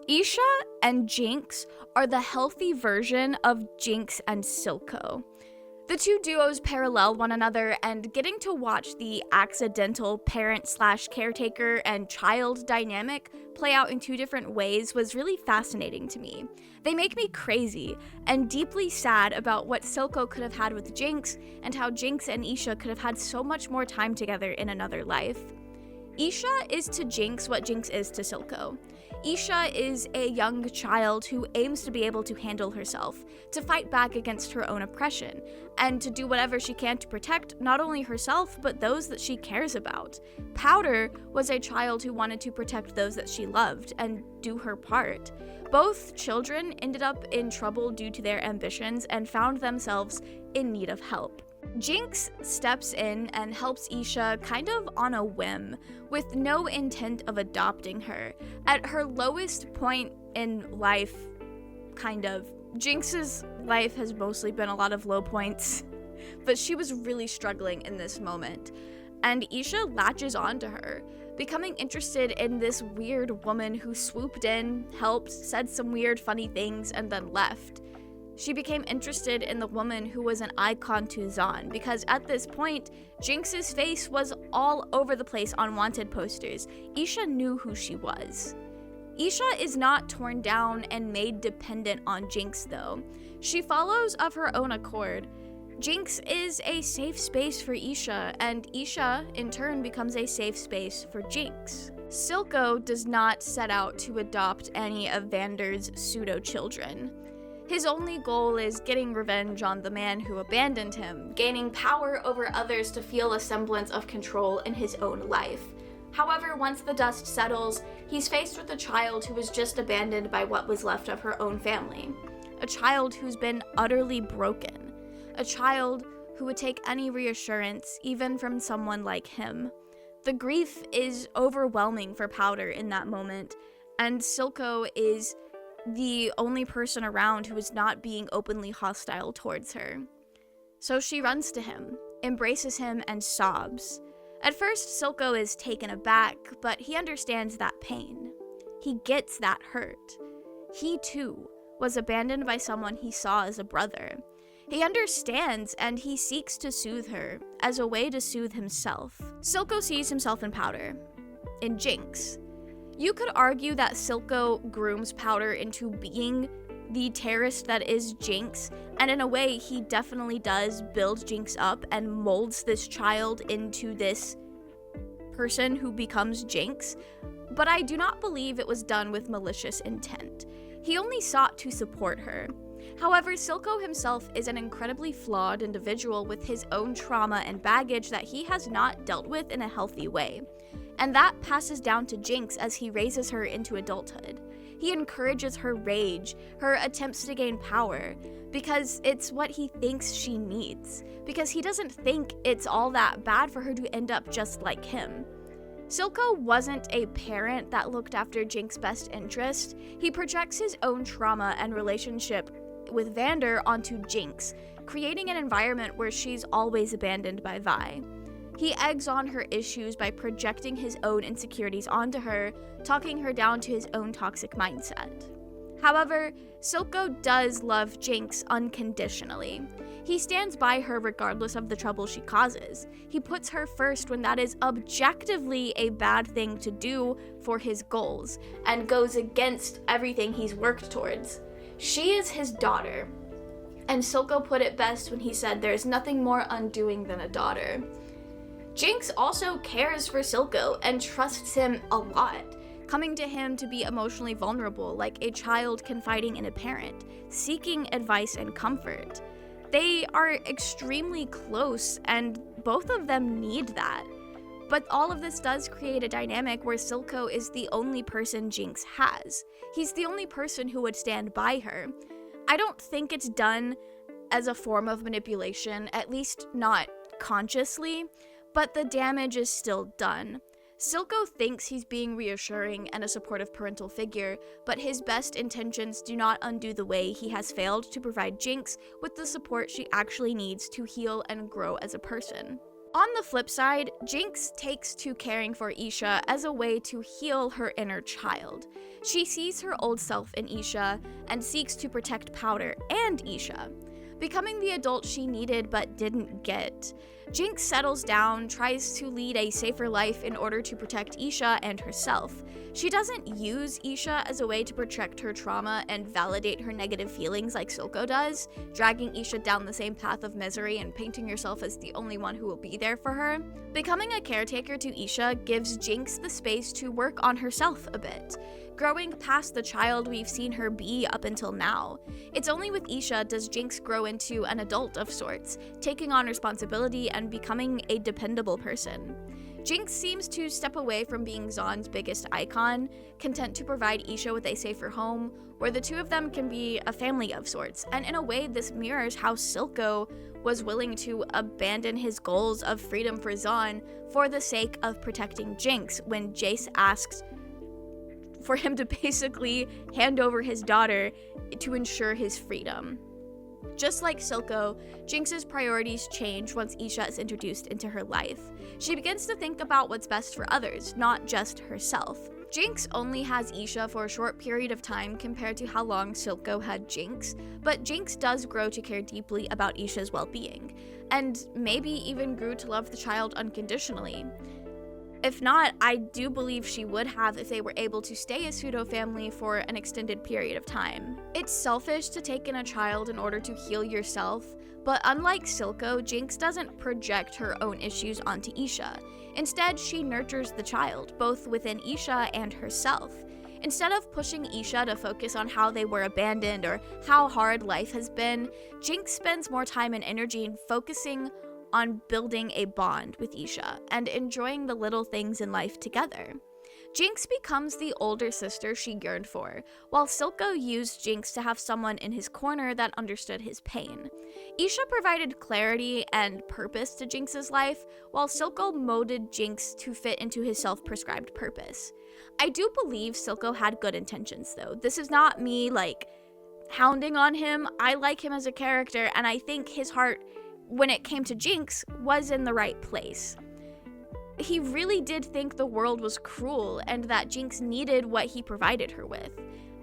Isha and Jinx are the healthy version of Jinx and Silco. The two duos parallel one another, and getting to watch the accidental parent/caretaker and child dynamic play out in two different ways was really fascinating to me. They make me crazy and deeply sad about what Silco could have had with Jinx, and how Jinx and Isha could have had so much more time together in another life. Isha is to Jinx what Jinx is to Silco. Isha is a young child who aims to be able to handle herself, to fight back against her own oppression, and to do whatever she can to protect not only herself, but those that she cares about. Powder was a child who wanted to protect those that she loved and do her part. Both children ended up in trouble due to their ambitions and found themselves in need of help. Jinx steps in and helps Isha kind of on a whim, with no intent of adopting her. At her lowest point in life, Jinx's life has mostly been a lot of low points, but she was really struggling in this moment. And Isha latches onto her, becoming interested in this weird woman who swooped in, helped, said some weird funny things, and then left. She became interested in the woman who was an icon to Zahn, because at this point, Jinx's face was all over the place on wanted posters. Isha knew who she was. Isha is not torn down and made dependent on Jinx though. She follows of her own accord. Jinx is a safe space for Isha, and Isha in turn becomes a safe space for Jinx. Silco does not set out to adopt any of Vander's pseudo-children. His only goal is getting revenge on the man who abandoned him, gaining power over others to feel a semblance of control in his own life. However, once the dust settles, he's faced with a child who was just abandoned by what was left of her own family. A child who's been utterly broken. A child who would take any reassurance, even from someone like him. The grief is overwhelming for Powder in that moment, and Silco is the only person around who is not being openly hostile towards her. So she runs to him, embraces him, and sobs. At first, Silco is taken aback, but he understands that pain. He gets that hurt. He, too, was abandoned by someone he saw as a brother. He understands, and he seeks to soothe her, as a way to soothe himself. Silco sees himself in Powder, in Jinx. You could argue that Silco grooms Powder into being the terrorist that is Jinx, and in a way he definitely does build Jinx up and molds this child into this person who becomes Jinx, but I do not believe it was done with malicious intent. He only sought to support her. However, Silco himself is an incredibly flawed individual with his own trauma and baggage that he has not dealt with in a healthy way. And that passes down to Jinx as he raises her into adulthood. He encourages her rage, her attempts to gain power, because it's what he thinks she needs, because he doesn't think it's all that bad for her to end up just like him. Silco wasn't a parent that looked after Jinx's best interest. He projects his own trauma and relationship with Vander onto Jinx, creating an environment where she's always abandoned by Vi. He eggs on her issues by projecting his own insecurities onto her, talking her down to his own toxic mindset. However, Silco does love Jinx unconditionally. He stands by her regardless of the trouble she causes. He puts her first when that is objectively a bad thing to do for his goals, and goes against everything he's worked towards. She is his daughter, and Silco put it best when he said there's nothing more undoing than a daughter. Jinx also cares for Silco and trusts him a lot, coming to him to be emotionally vulnerable like a child confiding in a parent, seeking advice and comfort. They are extremely close, and both of them need that. But all of this does create a dynamic where Silco is the only person Jinx has. He's the only person who would stand by her. I don't think it's done as a form of manipulation, at least not consciously, but the damage is still done. Silco thinks he's being reassuring and a supportive parental figure, but his best intentions do not undo the way he has failed to provide Jinx with the support she actually needs to heal and grow as a person. On the flip side, Jinx takes to caring for Isha as a way to heal her inner child. She sees her old self in Isha and seeks to protect Powder and Isha, becoming the adult she needed but didn't get. Jinx settles down, tries to lead a safer life in order to protect Isha and herself. She doesn't use Isha as a way to project her trauma and validate her negative feelings like Silco does, dragging Isha down the same path of misery and painting yourself as the only one who will be there for her. Becoming a caretaker to Isha gives Jinx the space to work on herself a bit, growing past the child we've seen her be up until now. It's only with Isha does Jinx grow into an adult of sorts, taking on responsibility and becoming a dependable person. Jinx seems to step away from being Zaun's biggest icon, content to provide Isha with a safer home, where the two of them can be a family of sorts, and in a way this mirrors how Silco was willing to abandon his goals of freedom for Zaun for the sake of protecting Jinx when Jace asked for him to basically hand over his daughter to ensure his freedom. Just like Silco, Jinx's priorities change once Isha is introduced into her life. She begins to think about what's best for others, not just herself. Jinx only has Isha for a short period of time compared to how long Silco had Jinx, but Jinx does grow to care deeply about Isha's well-being, and maybe even grew to love the child unconditionally. If not, I do believe she would have if they were able to stay a pseudo-family for an extended period of time. It's selfish to take in a child in order to heal yourself, but unlike Silco, Jinx doesn't project her own issues onto Isha. Instead, she nurtures the child, both within Isha and herself. Instead of pushing Isha to focus on how they were abandoned or how hard life has been, Jinx spends more time and energy in focusing on building a bond with Isha and enjoying the little things in life together. Jinx becomes the older sister she yearned for, while Silco used Jinx to have someone in his corner that understood his pain. Isha provided clarity and purpose to Jinx's life, while Silco molded Jinx to fit into his self-prescribed purpose. I do believe Silco had good intentions though. This is not me hounding on him. I like him as a character, and I think his heart when it came to Jinx was in the right place. He really did think the world was cruel and that Jinx needed what he provided her with.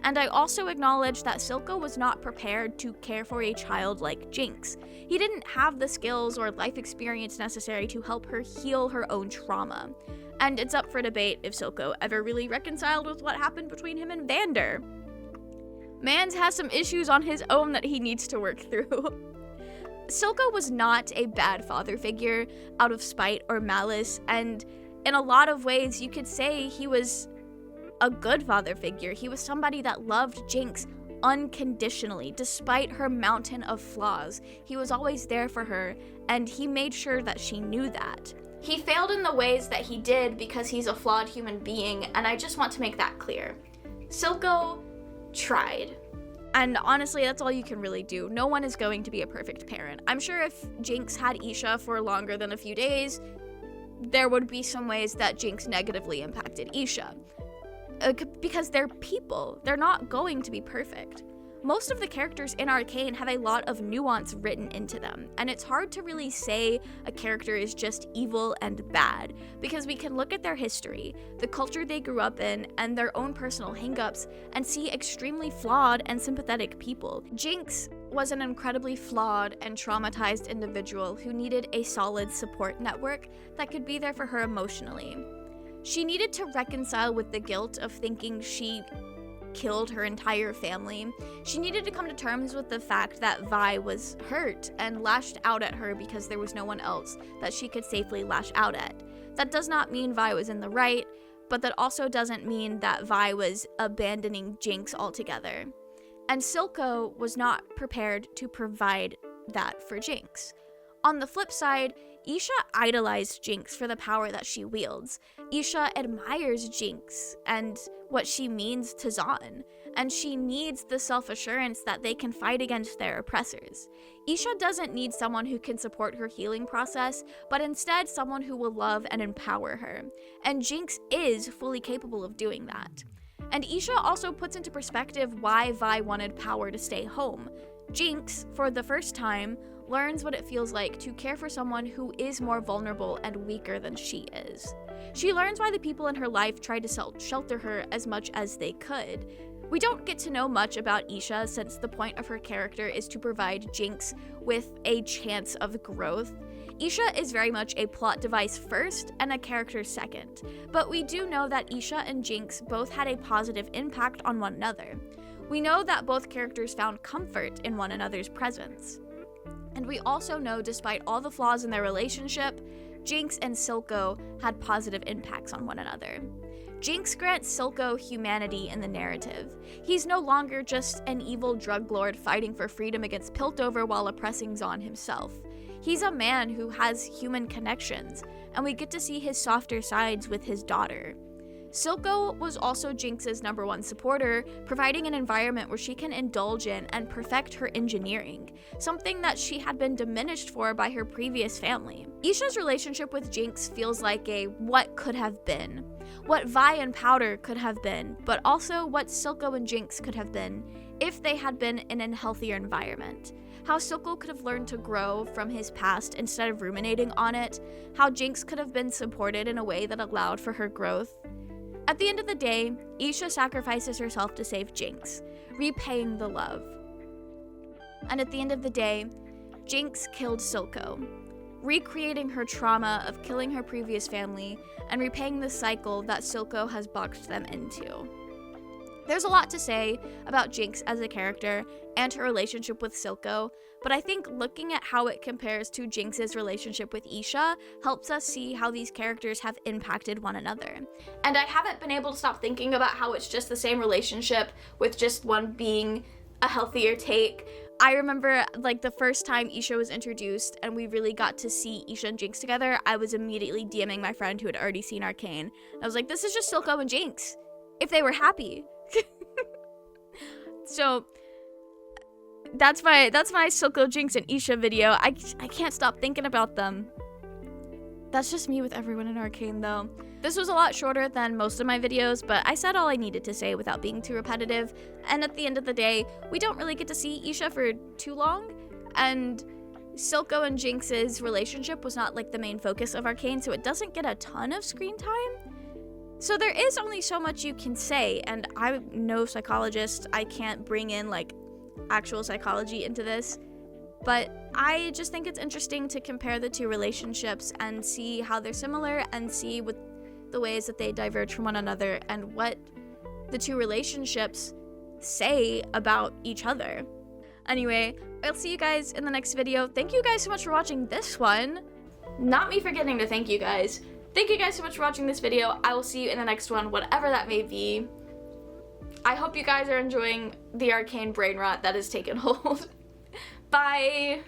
And I also acknowledge that Silco was not prepared to care for a child like Jinx. He didn't have the skills or life experience necessary to help her heal her own trauma. And it's up for debate if Silco ever really reconciled with what happened between him and Vander. Mans has some issues on his own that he needs to work through. Silco was not a bad father figure out of spite or malice, and in a lot of ways you could say he was a good father figure. He was somebody that loved Jinx unconditionally, despite her mountain of flaws. He was always there for her, and he made sure that she knew that. He failed in the ways that he did because he's a flawed human being, and I just want to make that clear. Silco tried. And honestly, that's all you can really do. No one is going to be a perfect parent. I'm sure if Jinx had Isha for longer than a few days, there would be some ways that Jinx negatively impacted Isha. Because they're people. They're not going to be perfect. Most of the characters in Arcane have a lot of nuance written into them, and it's hard to really say a character is just evil and bad, because we can look at their history, the culture they grew up in, and their own personal hangups, and see extremely flawed and sympathetic people. Jinx was an incredibly flawed and traumatized individual who needed a solid support network that could be there for her emotionally. She needed to reconcile with the guilt of thinking she killed her entire family. She needed to come to terms with the fact that Vi was hurt and lashed out at her because there was no one else that she could safely lash out at. That does not mean Vi was in the right, but that also doesn't mean that Vi was abandoning Jinx altogether. And Silco was not prepared to provide that for Jinx. On the flip side, Isha idolized Jinx for the power that she wields. Isha admires Jinx and what she means to Zaun, and she needs the self-assurance that they can fight against their oppressors. Isha doesn't need someone who can support her healing process, but instead someone who will love and empower her. And Jinx is fully capable of doing that. And Isha also puts into perspective why Vi wanted power to stay home. Jinx, for the first time, learns what it feels like to care for someone who is more vulnerable and weaker than she is. She learns why the people in her life tried to shelter her as much as they could. We don't get to know much about Isha since the point of her character is to provide Jinx with a chance of growth. Isha is very much a plot device first and a character second, but we do know that Isha and Jinx both had a positive impact on one another. We know that both characters found comfort in one another's presence. And we also know, despite all the flaws in their relationship, Jinx and Silco had positive impacts on one another. Jinx grants Silco humanity in the narrative. He's no longer just an evil drug lord fighting for freedom against Piltover while oppressing Zaun himself. He's a man who has human connections, and we get to see his softer sides with his daughter. Silco was also Jinx's #1 supporter, providing an environment where she can indulge in and perfect her engineering, something that she had been diminished for by her previous family. Isha's relationship with Jinx feels like a what could have been, what Vi and Powder could have been, but also what Silco and Jinx could have been if they had been in a healthier environment. How Silco could have learned to grow from his past instead of ruminating on it, how Jinx could have been supported in a way that allowed for her growth. At the end of the day, Isha sacrifices herself to save Jinx, repaying the love. And at the end of the day, Jinx killed Silco, recreating her trauma of killing her previous family and repaying the cycle that Silco has boxed them into. There's a lot to say about Jinx as a character and her relationship with Silco, but I think looking at how it compares to Jinx's relationship with Isha helps us see how these characters have impacted one another. And I haven't been able to stop thinking about how it's just the same relationship with just one being a healthier take. I remember the first time Isha was introduced and we really got to see Isha and Jinx together, I was immediately DMing my friend who had already seen Arcane. I was like, this is just Silco and Jinx, if they were happy. So that's my Silco, Jinx, and Isha video. I can't stop thinking about them. That's just me with everyone in Arcane though. This was a lot shorter than most of my videos, but I said all I needed to say without being too repetitive. And at the end of the day, we don't really get to see Isha for too long, and Silco and Jinx's relationship was not the main focus of Arcane, so it doesn't get a ton of screen time. So there is only so much you can say, and I'm no psychologist. I can't bring in actual psychology into this, but I just think it's interesting to compare the two relationships and see how they're similar and see with the ways that they diverge from one another and what the two relationships say about each other. Anyway, I'll see you guys in the next video. Thank you guys so much for watching this one. Not me forgetting to thank you guys. Thank you guys so much for watching this video. I will see you in the next one, whatever that may be. I hope you guys are enjoying the Arcane brain rot that has taken hold. Bye!